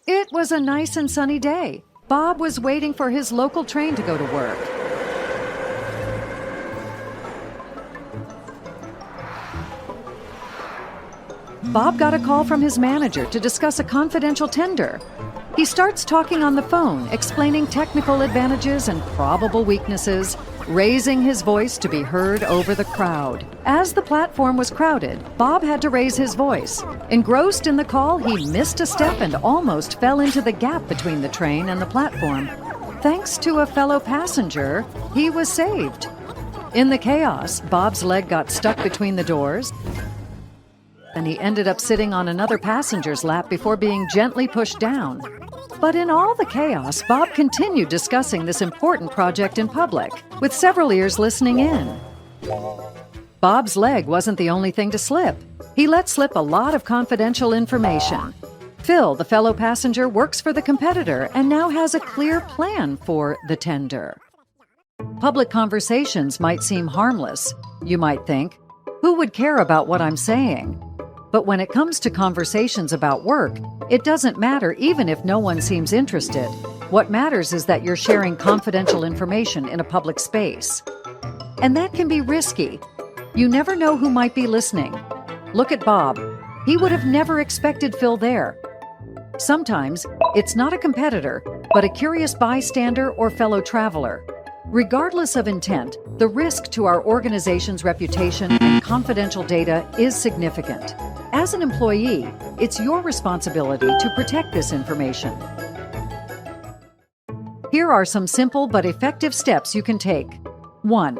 It was a nice and sunny day. Bob was waiting for his local train to go to work. Bob got a call from his manager to discuss a confidential tender. He starts talking on the phone, explaining technical advantages and probable weaknesses, raising his voice to be heard over the crowd. As the platform was crowded, Bob had to raise his voice. Engrossed in the call, he missed a step and almost fell into the gap between the train and the platform. Thanks to a fellow passenger, he was saved. In the chaos, Bob's leg got stuck between the doors, and he ended up sitting on another passenger's lap before being gently pushed down. But in all the chaos, Bob continued discussing this important project in public, with several ears listening in. Bob's leg wasn't the only thing to slip. He let slip a lot of confidential information. Phil, the fellow passenger, works for the competitor and now has a clear plan for the tender. Public conversations might seem harmless. You might think, who would care about what I'm saying? But when it comes to conversations about work, it doesn't matter even if no one seems interested. What matters is that you're sharing confidential information in a public space. And that can be risky. You never know who might be listening. Look at Bob. He would have never expected Phil there. Sometimes, it's not a competitor, but a curious bystander or fellow traveler. Regardless of intent, the risk to our organization's reputation and confidential data is significant. As an employee, it's your responsibility to protect this information. Here are some simple but effective steps you can take. 1.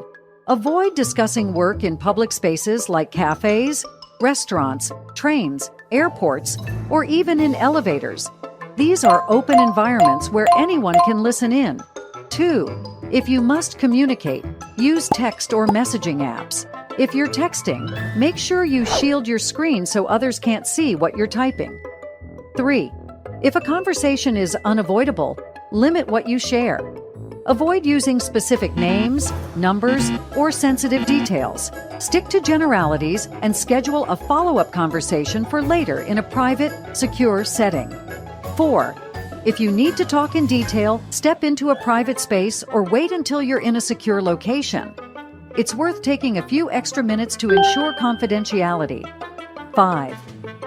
Avoid discussing work in public spaces like cafes, restaurants, trains, airports, or even in elevators. These are open environments where anyone can listen in. 2. If you must communicate, use text or messaging apps. If you're texting, make sure you shield your screen so others can't see what you're typing. 3. If a conversation is unavoidable, limit what you share. Avoid using specific names, numbers, or sensitive details. Stick to generalities and schedule a follow-up conversation for later in a private, secure setting. 4. If you need to talk in detail, step into a private space or wait until you're in a secure location. It's worth taking a few extra minutes to ensure confidentiality. 5.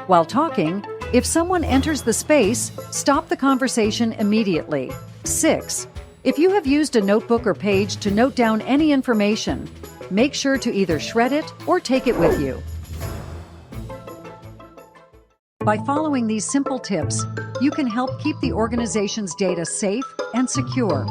While talking, if someone enters the space, stop the conversation immediately. 6. If you have used a notebook or page to note down any information, make sure to either shred it or take it with you. By following these simple tips, you can help keep the organization's data safe and secure.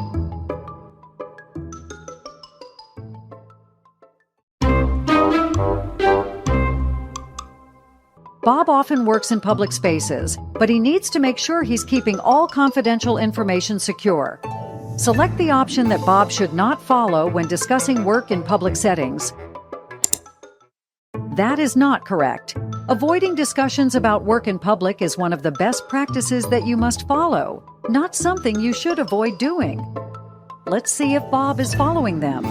Bob often works in public spaces, but he needs to make sure he's keeping all confidential information secure. Select the option that Bob should not follow when discussing work in public settings. That is not correct. Avoiding discussions about work in public is one of the best practices that you must follow, not something you should avoid doing. Let's see if Bob is following them.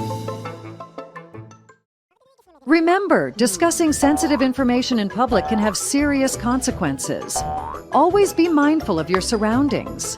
Remember, discussing sensitive information in public can have serious consequences. Always be mindful of your surroundings.